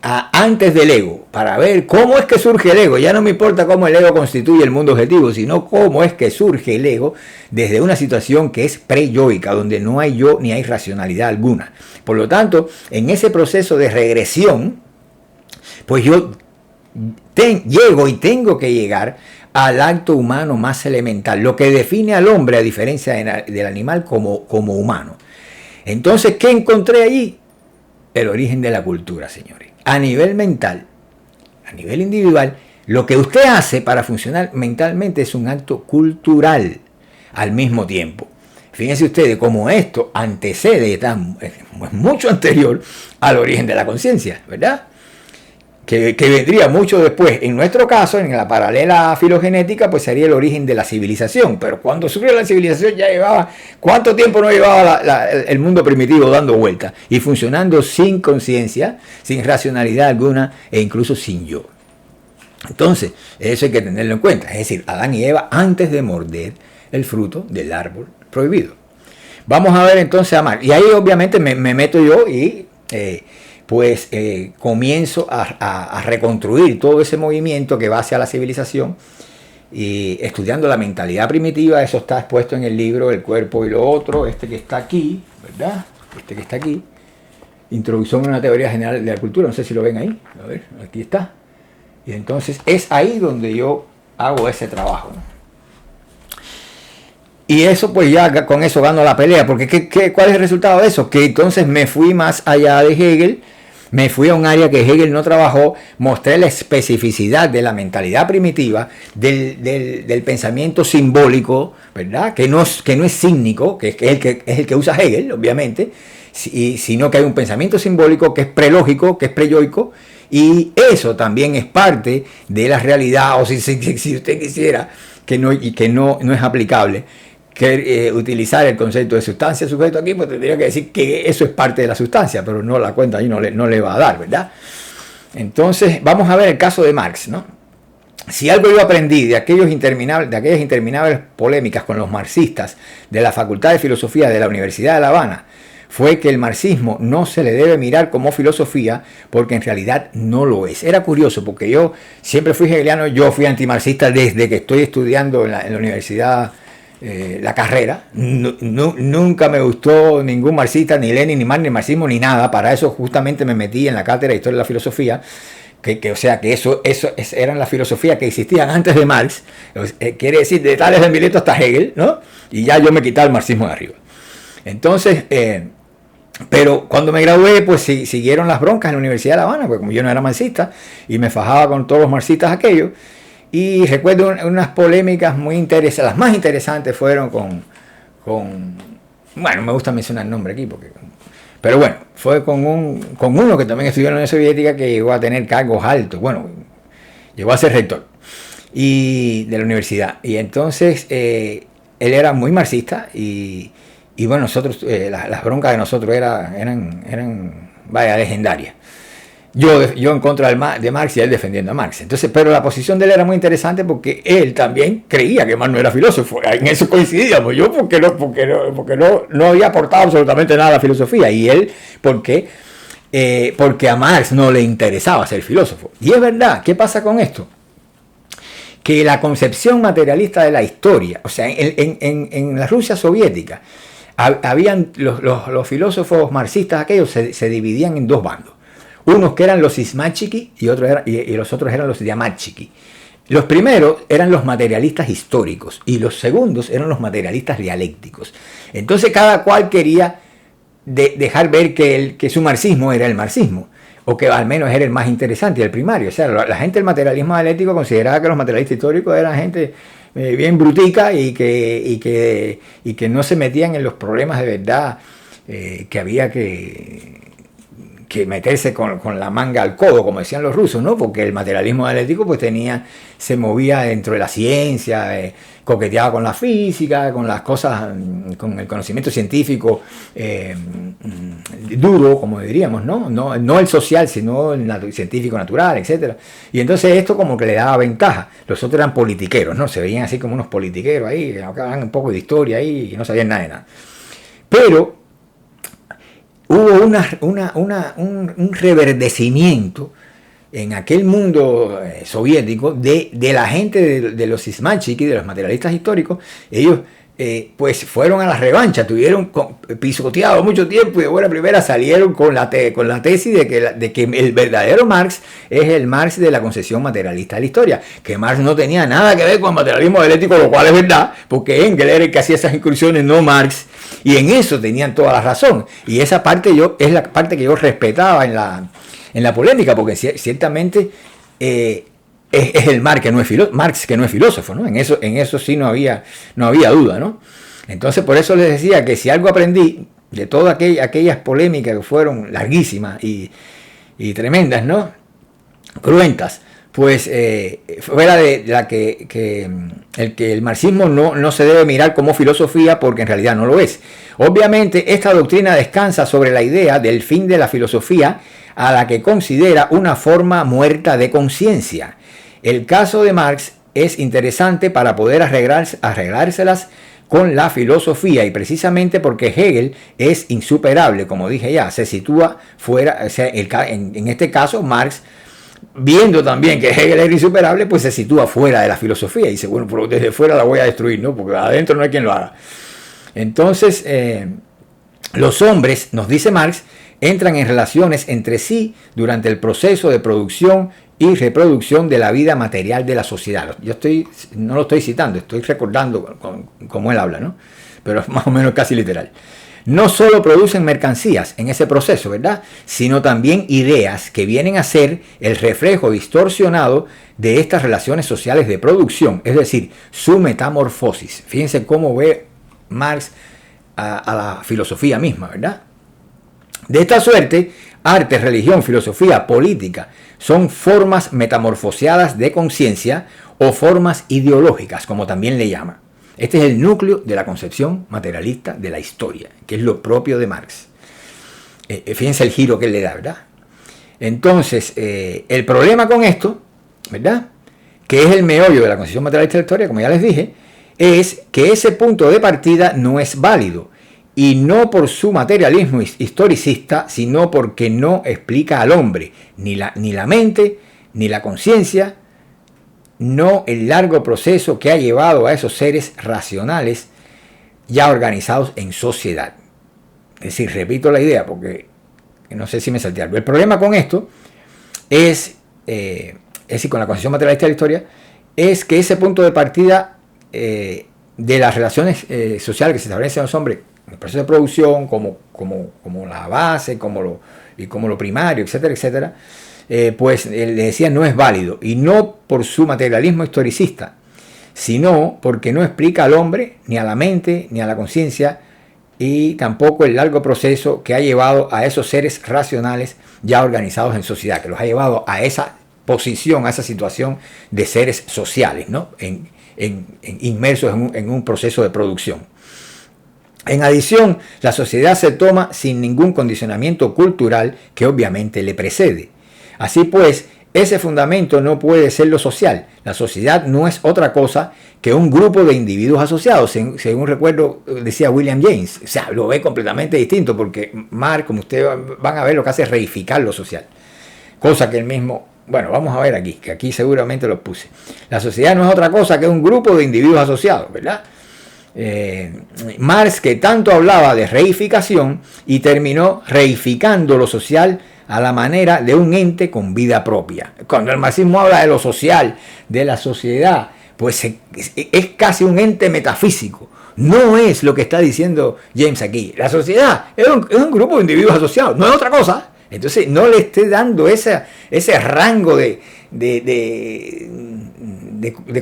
antes del ego, para ver cómo es que surge el ego. Ya no me importa cómo el ego constituye el mundo objetivo, sino cómo es que surge el ego desde una situación que es pre-yoica, donde no hay yo ni hay racionalidad alguna. Por lo tanto, en ese proceso de regresión, pues yo llego y tengo que llegar al acto humano más elemental, lo que define al hombre a diferencia del animal como humano. Entonces, ¿qué encontré allí? El origen de la cultura, señores. A nivel mental, a nivel individual, lo que usted hace para funcionar mentalmente es un acto cultural al mismo tiempo. Fíjense ustedes cómo esto antecede, es mucho anterior al origen de la conciencia, ¿verdad? Que vendría mucho después. En nuestro caso, en la paralela filogenética, pues sería el origen de la civilización. Pero cuando surgió la civilización ya llevaba, ¿cuánto tiempo no llevaba el mundo primitivo dando vueltas y funcionando sin conciencia, sin racionalidad alguna e incluso sin yo? Entonces, eso hay que tenerlo en cuenta. Es decir, Adán y Eva antes de morder el fruto del árbol prohibido. Vamos a ver entonces a Marx. Y ahí obviamente me meto yo y comienzo a reconstruir todo ese movimiento que va hacia la civilización y estudiando la mentalidad primitiva. Eso está expuesto en el libro El cuerpo y lo otro, este que está aquí, ¿verdad? Este que está aquí, Introducción a una teoría general de la cultura, no sé si lo ven ahí, a ver, aquí está. Y entonces es ahí donde yo hago ese trabajo, ¿no? Y eso pues ya con eso gano la pelea, porque ¿cuál es el resultado de eso? Que entonces me fui más allá de Hegel, me fui a un área que Hegel no trabajó, mostré la especificidad de la mentalidad primitiva, del pensamiento simbólico, ¿verdad? Que no es cínico, que es el que usa Hegel, obviamente, sino que hay un pensamiento simbólico que es prelógico, que es preyoico, y eso también es parte de la realidad, o si usted quisiera, que no es aplicable, que utilizar el concepto de sustancia sujeto aquí, pues tendría que decir que eso es parte de la sustancia, pero no la cuenta ahí no le va a dar, ¿verdad? Entonces, vamos a ver el caso de Marx, ¿no? Si algo yo aprendí de aquellas interminables polémicas con los marxistas de la Facultad de Filosofía de la Universidad de La Habana, fue que el marxismo no se le debe mirar como filosofía, porque en realidad no lo es. Era curioso, porque yo siempre fui hegeliano, yo fui antimarxista desde que estoy estudiando en la universidad, la carrera. Nunca me gustó ningún marxista, ni Lenin, ni Marx, ni marxismo, ni nada. Para eso justamente me metí en la cátedra de Historia de la Filosofía, o sea que eso eran las filosofías que existían antes de Marx, quiere decir de Tales de Mileto hasta Hegel, ¿no? Y ya yo me quitaba el marxismo de arriba. Entonces, pero cuando me gradué, pues siguieron las broncas en la Universidad de La Habana, porque como yo no era marxista y me fajaba con todos los marxistas aquellos. Y recuerdo unas polémicas muy interesantes. Las más interesantes fueron bueno, me gusta mencionar el nombre aquí, pero bueno, fue con uno que también estudió en la Unión Soviética, que llegó a tener cargos altos. Bueno, llegó a ser rector de la universidad. Y entonces él era muy marxista y bueno, nosotros, las broncas de nosotros eran vaya, legendarias. Yo en contra de Marx y él defendiendo a Marx. Entonces, pero la posición de él era muy interesante porque él también creía que Marx no era filósofo. En eso coincidíamos. Yo porque no había aportado absolutamente nada a la filosofía. Y él porque a Marx no le interesaba ser filósofo. Y es verdad. ¿Qué pasa con esto? Que la concepción materialista de la historia, o sea, en la Rusia soviética, habían los filósofos marxistas aquellos se dividían en dos bandos. Unos que eran los ismachiki y los otros eran los diamachiki. Los primeros eran los materialistas históricos y los segundos eran los materialistas dialécticos. Entonces cada cual quería dejar ver que su marxismo era el marxismo, o que al menos era el más interesante y el primario. O sea, la gente del materialismo dialéctico consideraba que los materialistas históricos eran gente bien brutica y que no se metían en los problemas de verdad, que había que meterse con la manga al codo, como decían los rusos, ¿no? Porque el materialismo dialéctico pues se movía dentro de la ciencia, coqueteaba con la física, con las cosas, con el conocimiento científico duro, como diríamos, ¿no? No el social, sino el científico natural, etc. Y entonces esto como que le daba ventaja. Los otros eran politiqueros, ¿no? Se veían así como unos politiqueros ahí, que hablaban un poco de historia ahí y no sabían nada de nada. Pero hubo un reverdecimiento en aquel mundo soviético de la gente de los ismachiki, de los materialistas históricos. Ellos pues fueron a la revancha, tuvieron pisoteado mucho tiempo y de buena primera salieron con la tesis de que el verdadero Marx es el Marx de la concepción materialista de la historia, que Marx no tenía nada que ver con el materialismo dialéctico, lo cual es verdad, porque Engels era el que hacía esas incursiones, no Marx, y en eso tenían toda la razón. Y esa parte es la parte que yo respetaba en la polémica, porque ciertamente es el Marx que no es filósofo, ¿no? En eso sí no había duda, ¿no? Entonces por eso les decía que si algo aprendí de todas aquellas polémicas que fueron larguísimas y tremendas, ¿no? Cruentas, pues fuera de la que el marxismo no se debe mirar como filosofía, porque en realidad no lo es. Obviamente esta doctrina descansa sobre la idea del fin de la filosofía, a la que considera una forma muerta de conciencia. El caso de Marx es interesante para poder arreglárselas con la filosofía, y precisamente porque Hegel es insuperable, como dije ya, se sitúa fuera, o sea, en este caso Marx, viendo también que Hegel era insuperable, pues se sitúa fuera de la filosofía y dice, bueno, pero desde fuera la voy a destruir, ¿no? Porque adentro no hay quien lo haga. Entonces, los hombres, nos dice Marx, entran en relaciones entre sí durante el proceso de producción y reproducción de la vida material de la sociedad. Yo no lo estoy citando, estoy recordando como él habla, ¿no? Pero es más o menos casi literal. No solo producen mercancías en ese proceso, ¿verdad? Sino también ideas que vienen a ser el reflejo distorsionado de estas relaciones sociales de producción, es decir, su metamorfosis. Fíjense cómo ve Marx a la filosofía misma, ¿verdad? De esta suerte, arte, religión, filosofía, política son formas metamorfoseadas de conciencia o formas ideológicas, como también le llama. Este es el núcleo de la concepción materialista de la historia, que es lo propio de Marx. Fíjense el giro que él le da, ¿verdad? Entonces, el problema con esto, ¿verdad?, que es el meollo de la concepción materialista de la historia, como ya les dije, es que ese punto de partida no es válido, y no por su materialismo historicista, sino porque no explica al hombre, ni la mente, ni la conciencia, no el largo proceso que ha llevado a esos seres racionales ya organizados en sociedad. Es decir, repito la idea porque no sé si me salté algo. El problema con esto es decir, con la concepción materialista de la historia, es que ese punto de partida de las relaciones sociales que se establecen en los hombres, en el proceso de producción, como la base, como lo primario, etcétera, etcétera, pues le decía no es válido, y no por su materialismo historicista, sino porque no explica al hombre, ni a la mente, ni a la conciencia, y tampoco el largo proceso que ha llevado a esos seres racionales ya organizados en sociedad, que los ha llevado a esa posición, a esa situación de seres sociales, ¿no? Inmersos en un proceso de producción. En adición, la sociedad se toma sin ningún condicionamiento cultural que obviamente le precede. Así pues, ese fundamento no puede ser lo social. La sociedad no es otra cosa que un grupo de individuos asociados. Según recuerdo, decía William James. O sea, lo ve completamente distinto porque Marx, como ustedes van a ver, lo que hace es reificar lo social. Cosa que él mismo, bueno, vamos a ver aquí, que aquí seguramente lo puse. La sociedad no es otra cosa que un grupo de individuos asociados, ¿verdad? Marx, que tanto hablaba de reificación y terminó reificando lo social a la manera de un ente con vida propia. Cuando el marxismo habla de lo social, de la sociedad, pues es casi un ente metafísico. No es lo que está diciendo James aquí. La sociedad es un grupo de individuos asociados, no es otra cosa. Entonces no le esté dando ese rango de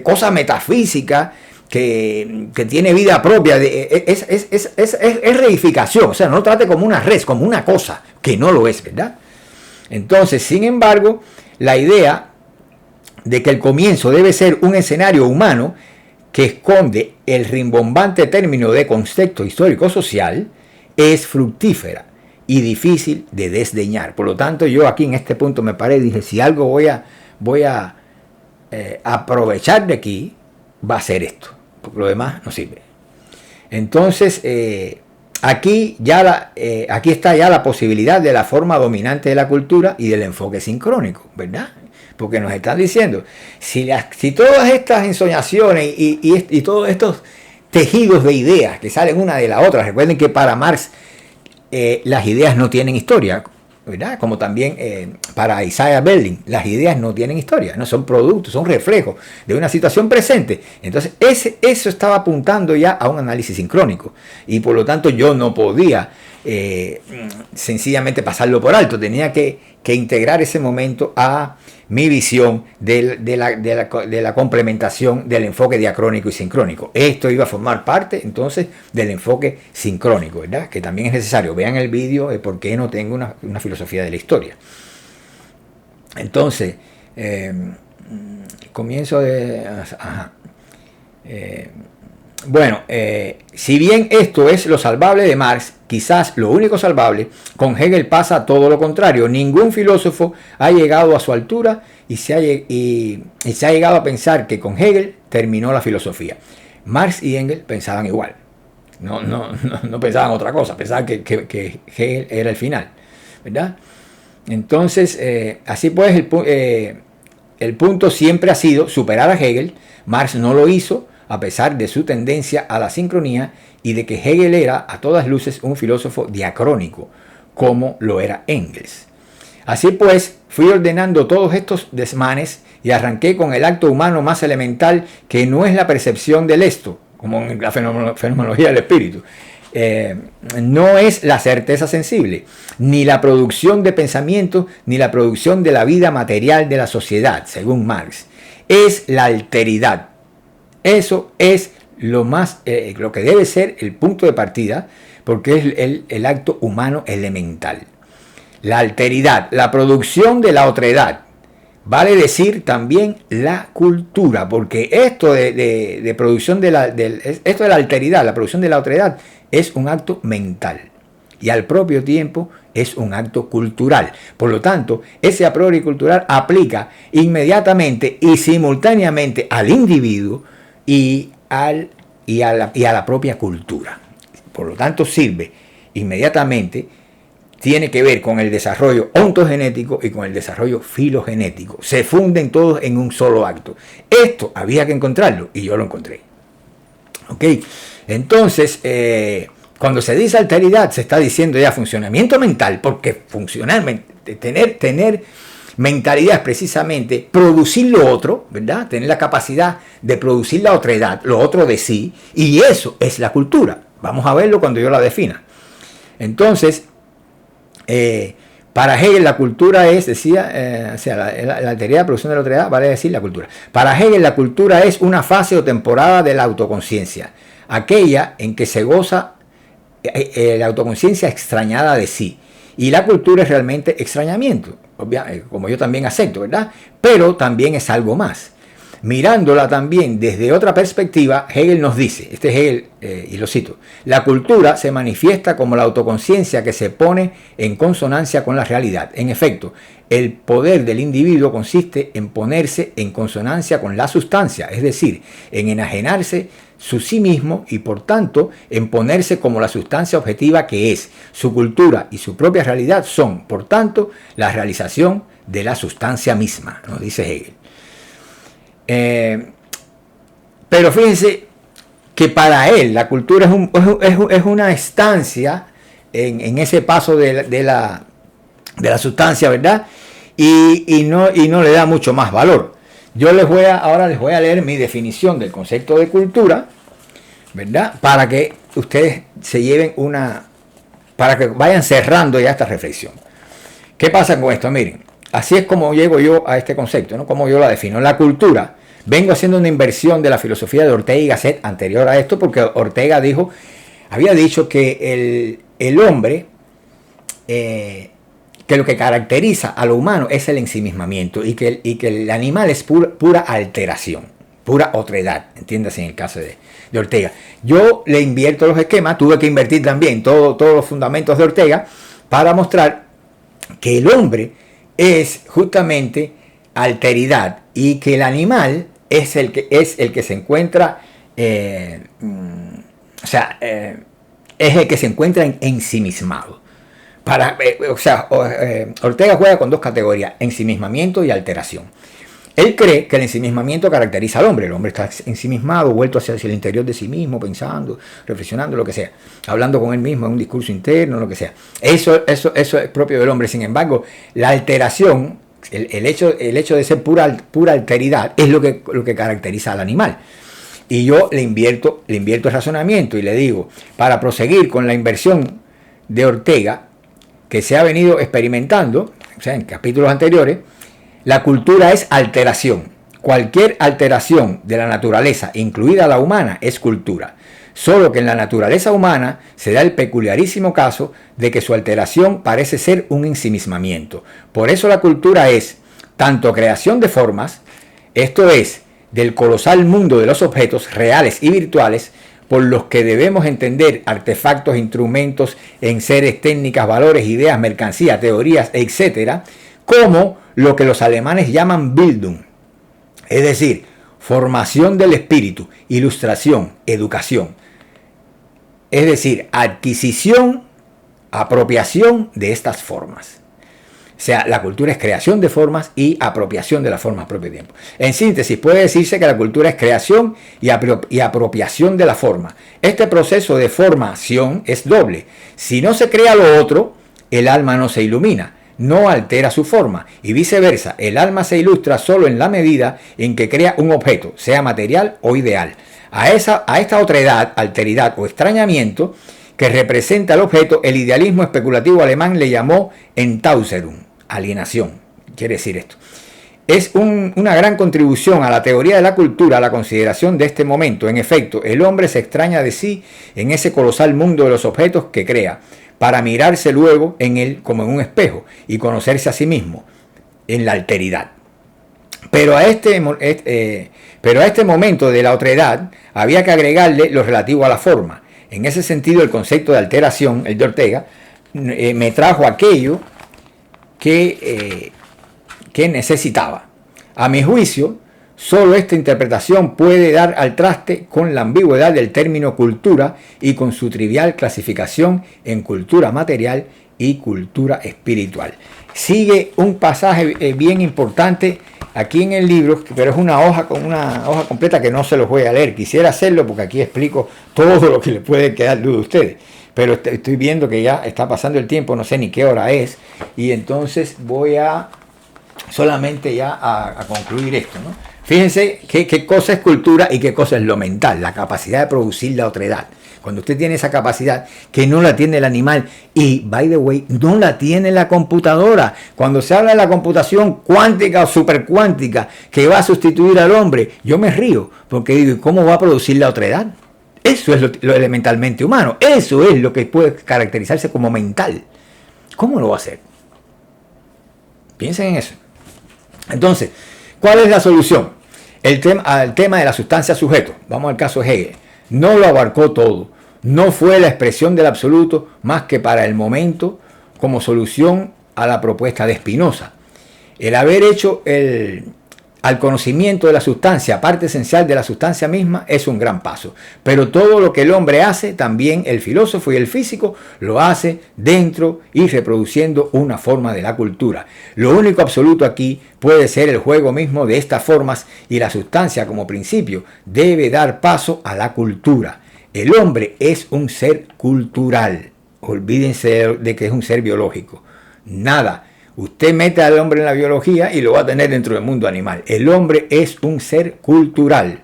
cosa metafísica que tiene vida propia. Es reificación. O sea, no lo trate como una res, como una cosa, que no lo es, ¿verdad? Entonces, sin embargo, la idea de que el comienzo debe ser un escenario humano que esconde el rimbombante término de contexto histórico-social es fructífera y difícil de desdeñar. Por lo tanto, yo aquí en este punto me paré y dije, si algo voy a aprovechar de aquí, va a ser esto. Porque lo demás no sirve. Entonces, aquí está ya la posibilidad de la forma dominante de la cultura y del enfoque sincrónico, ¿verdad? Porque nos están diciendo, si todas estas ensoñaciones y todos estos tejidos de ideas que salen una de la otra, recuerden que para Marx las ideas no tienen historia, ¿verdad? Como también para Isaiah Berlin, las ideas no tienen historia, no son productos, son reflejos de una situación presente. Entonces eso estaba apuntando ya a un análisis sincrónico y por lo tanto yo no podía sencillamente pasarlo por alto, tenía que integrar ese momento a mi visión de la complementación del enfoque diacrónico y sincrónico. Esto iba a formar parte entonces del enfoque sincrónico, ¿verdad? Que también es necesario. Vean el vídeo de por qué no tengo una filosofía de la historia. Entonces, comienzo de... bueno, si bien esto es lo salvable de Marx, quizás lo único salvable, con Hegel pasa todo lo contrario. Ningún filósofo ha llegado a su altura y se ha llegado a pensar que con Hegel terminó la filosofía. Marx y Engels pensaban igual. No pensaban otra cosa, pensaban que Hegel era el final, ¿verdad? Entonces, así pues, el punto siempre ha sido superar a Hegel. Marx no lo hizo, a pesar de su tendencia a la sincronía y de que Hegel era, a todas luces, un filósofo diacrónico, como lo era Engels. Así pues, fui ordenando todos estos desmanes y arranqué con el acto humano más elemental, que no es la percepción del esto, como en la fenomenología del espíritu. No es la certeza sensible, ni la producción de pensamiento, ni la producción de la vida material de la sociedad, según Marx. Es la alteridad. Eso es lo que debe ser el punto de partida, porque es el acto humano elemental. La alteridad, la producción de la otredad. Vale decir también la cultura, porque esto de producción esto de la alteridad, la producción de la otredad, es un acto mental y al propio tiempo es un acto cultural. Por lo tanto, ese a priori cultural aplica inmediatamente y simultáneamente al individuo y a la propia cultura. Por lo tanto, sirve inmediatamente. Tiene que ver con el desarrollo ontogenético y con el desarrollo filogenético. Se funden todos en un solo acto. Esto había que encontrarlo y yo lo encontré. ¿Ok? Entonces, cuando se dice alteridad, se está diciendo ya funcionamiento mental, porque funcionalmente, tener mentalidad es precisamente producir lo otro, ¿verdad? Tener la capacidad de producir la otredad, lo otro de sí, y eso es la cultura. Vamos a verlo cuando yo la defina. Entonces, para Hegel la cultura es, decía, la alteridad de producción de la otredad vale decir la cultura. Para Hegel la cultura es una fase o temporada de la autoconciencia, aquella en que se goza la autoconciencia extrañada de sí. Y la cultura es realmente extrañamiento, como yo también acepto, ¿verdad? Pero también es algo más. Mirándola también desde otra perspectiva, Hegel nos dice, este es Hegel, y lo cito, la cultura se manifiesta como la autoconciencia que se pone en consonancia con la realidad. En efecto, el poder del individuo consiste en ponerse en consonancia con la sustancia, es decir, en enajenarse su sí mismo y por tanto en ponerse como la sustancia objetiva que es. Su cultura y su propia realidad son, por tanto, la realización de la sustancia misma, nos dice Hegel. Pero fíjense que para él la cultura es una estancia en ese paso de la sustancia, ¿verdad? Y no le da mucho más valor. Yo ahora les voy a leer mi definición del concepto de cultura, ¿verdad? Para que ustedes se lleven para que vayan cerrando ya esta reflexión. ¿Qué pasa con esto? Miren, así es como llego yo a este concepto, ¿no? Como yo la defino. La cultura, vengo haciendo una inversión de la filosofía de Ortega y Gasset anterior a esto, porque Ortega había dicho que el hombre, que lo que caracteriza a lo humano es el ensimismamiento y que el animal es pura alteración, pura otredad, entiéndase en el caso de Ortega. Yo le invierto los esquemas, tuve que invertir también todos los fundamentos de Ortega para mostrar que el hombre es justamente alteridad y que el animal es el que se encuentra, es el que se encuentra ensimismado. Ortega juega con dos categorías, ensimismamiento y alteración. Él cree que el ensimismamiento caracteriza al hombre. El hombre está ensimismado, vuelto hacia el interior de sí mismo, pensando, reflexionando, lo que sea, hablando con él mismo en un discurso interno, lo que sea. Eso es propio del hombre. Sin embargo, la alteración, el hecho de ser pura alteridad, es lo que caracteriza al animal. Y yo le invierto el razonamiento y le digo, para proseguir con la inversión de Ortega, que se ha venido experimentando, en capítulos anteriores, la cultura es alteración. Cualquier alteración de la naturaleza, incluida la humana, es cultura. Solo que en la naturaleza humana se da el peculiarísimo caso de que su alteración parece ser un ensimismamiento. Por eso la cultura es tanto creación de formas, esto es, del colosal mundo de los objetos reales y virtuales, por los que debemos entender artefactos, instrumentos, enseres, técnicas, valores, ideas, mercancías, teorías, etc., como lo que los alemanes llaman Bildung, es decir, formación del espíritu, ilustración, educación. Es decir, adquisición, apropiación de estas formas. O sea, la cultura es creación de formas y apropiación de las formas al propio tiempo. En síntesis, puede decirse que la cultura es creación y apropiación de la forma. Este proceso de formación es doble. Si no se crea lo otro, el alma no se ilumina, no altera su forma, y viceversa, el alma se ilustra solo en la medida en que crea un objeto, sea material o ideal. A esta otredad, alteridad o extrañamiento que representa el objeto, el idealismo especulativo alemán le llamó Entäuserung, alienación. Quiere decir esto. Es una gran contribución a la teoría de la cultura, a la consideración de este momento. En efecto, el hombre se extraña de sí en ese colosal mundo de los objetos que crea, para mirarse luego en él como en un espejo y conocerse a sí mismo en la alteridad. Pero a este momento de la otredad había que agregarle lo relativo a la forma. En ese sentido, el concepto de alteración, el de Ortega, me trajo aquello que necesitaba. A mi juicio, solo esta interpretación puede dar al traste con la ambigüedad del término cultura y con su trivial clasificación en cultura material y cultura espiritual. Sigue un pasaje bien importante aquí en el libro, pero es una hoja completa que no se los voy a leer. Quisiera hacerlo porque aquí explico todo lo que le puede quedar duda a ustedes. Pero estoy viendo que ya está pasando el tiempo, no sé ni qué hora es. Y entonces voy a solamente ya a concluir esto, ¿no? Fíjense qué cosa es cultura y qué cosa es lo mental, la capacidad de producir la otredad. Cuando usted tiene esa capacidad que no la tiene el animal y, by the way, no la tiene la computadora. Cuando se habla de la computación cuántica o supercuántica que va a sustituir al hombre, yo me río porque digo, ¿cómo va a producir la otredad? Eso es lo elementalmente humano. Eso es lo que puede caracterizarse como mental. ¿Cómo lo va a hacer? Piensen en eso. Entonces, ¿cuál es la solución? Al tema de la sustancia sujeto. Vamos al caso de Hegel. No lo abarcó todo. No fue la expresión del absoluto más que para el momento como solución a la propuesta de Spinoza. El haber hecho al conocimiento de la sustancia, parte esencial de la sustancia misma, es un gran paso. Pero todo lo que el hombre hace, también el filósofo y el físico, lo hace dentro y reproduciendo una forma de la cultura. Lo único absoluto aquí puede ser el juego mismo de estas formas, y la sustancia como principio debe dar paso a la cultura. El hombre es un ser cultural. Olvídense de que es un ser biológico. Nada. Usted mete al hombre en la biología y lo va a tener dentro del mundo animal. El hombre es un ser cultural.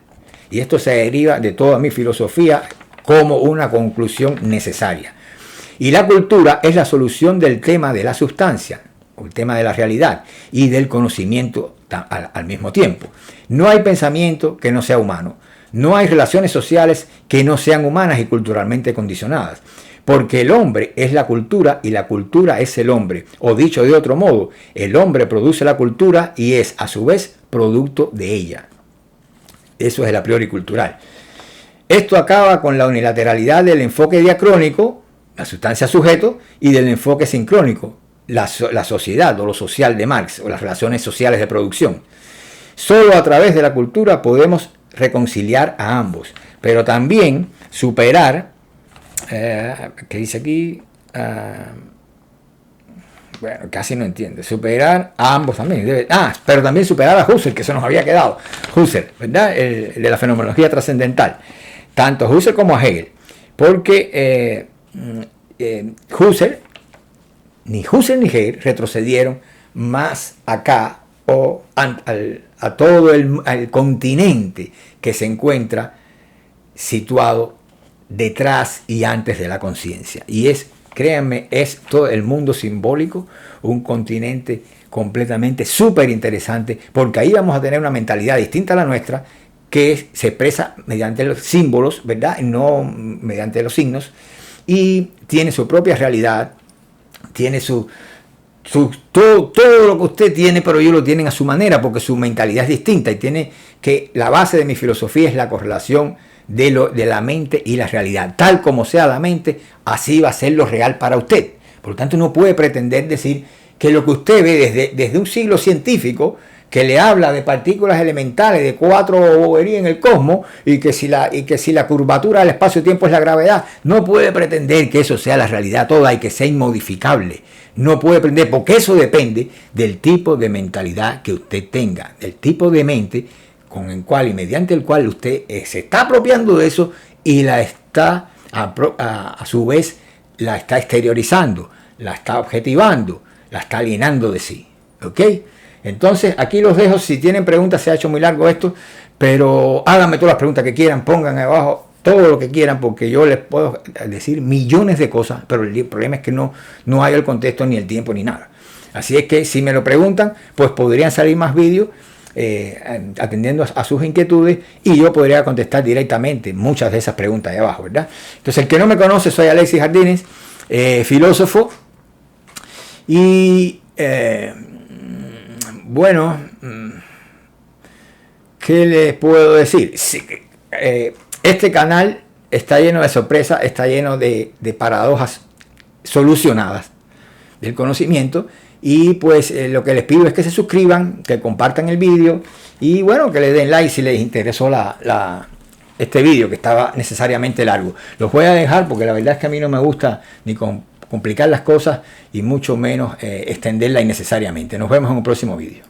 Y esto se deriva de toda mi filosofía como una conclusión necesaria. Y la cultura es la solución del tema de la sustancia, o el tema de la realidad, y del conocimiento al mismo tiempo. No hay pensamiento que no sea humano. No hay relaciones sociales que no sean humanas y culturalmente condicionadas. Porque el hombre es la cultura y la cultura es el hombre. O dicho de otro modo, el hombre produce la cultura y es a su vez producto de ella. Eso es el a priori cultural. Esto acaba con la unilateralidad del enfoque diacrónico, la sustancia sujeto, y del enfoque sincrónico, la sociedad o lo social de Marx, o las relaciones sociales de producción. Solo a través de la cultura podemos reconciliar a ambos, pero también superar, ¿qué dice aquí? Bueno, casi no entiende. Superar a ambos también. Pero también superar a Husserl, que se nos había quedado. Husserl, ¿verdad? El de la fenomenología trascendental. Tanto Husserl como a Hegel. Porque ni Husserl ni Hegel retrocedieron más acá o a todo el continente que se encuentra situado detrás y antes de la conciencia. Y es, créanme, es todo el mundo simbólico, un continente completamente súper interesante, porque ahí vamos a tener una mentalidad distinta a la nuestra, que se expresa mediante los símbolos, ¿verdad? No mediante los signos, y tiene su propia realidad, tiene todo lo que usted tiene, pero ellos lo tienen a su manera, porque su mentalidad es distinta, y tiene que la base de mi filosofía es la correlación de la mente y la realidad. Tal como sea la mente, así va a ser lo real para usted. Por lo tanto, no puede pretender decir que lo que usted ve desde un siglo científico, que le habla de partículas elementales, de 4 boberías en el cosmos, y que si la curvatura del espacio-tiempo es la gravedad, no puede pretender que eso sea la realidad toda y que sea inmodificable. No puede pretender, porque eso depende del tipo de mentalidad que usted tenga, del tipo de mente con el cual y mediante el cual usted se está apropiando de eso y la está a su vez la está exteriorizando, la está objetivando, la está alienando de sí. ¿Ok? Entonces, aquí los dejo. Si tienen preguntas, se ha hecho muy largo esto, pero háganme todas las preguntas que quieran, pongan abajo todo lo que quieran, porque yo les puedo decir millones de cosas, pero el problema es que no hay el contexto, ni el tiempo, ni nada. Así es que si me lo preguntan, pues podrían salir más vídeos atendiendo a sus inquietudes, y yo podría contestar directamente muchas de esas preguntas de abajo, ¿verdad? Entonces, el que no me conoce, soy Alexis Jardines, filósofo, y bueno, ¿qué les puedo decir? Sí, este canal está lleno de sorpresas, está lleno de paradojas solucionadas del conocimiento, y pues lo que les pido es que se suscriban, que compartan el vídeo, y bueno, que le den like si les interesó este vídeo, que estaba necesariamente largo. Los voy a dejar porque la verdad es que a mí no me gusta ni complicar las cosas, y mucho menos extenderla innecesariamente. Nos vemos en un próximo vídeo.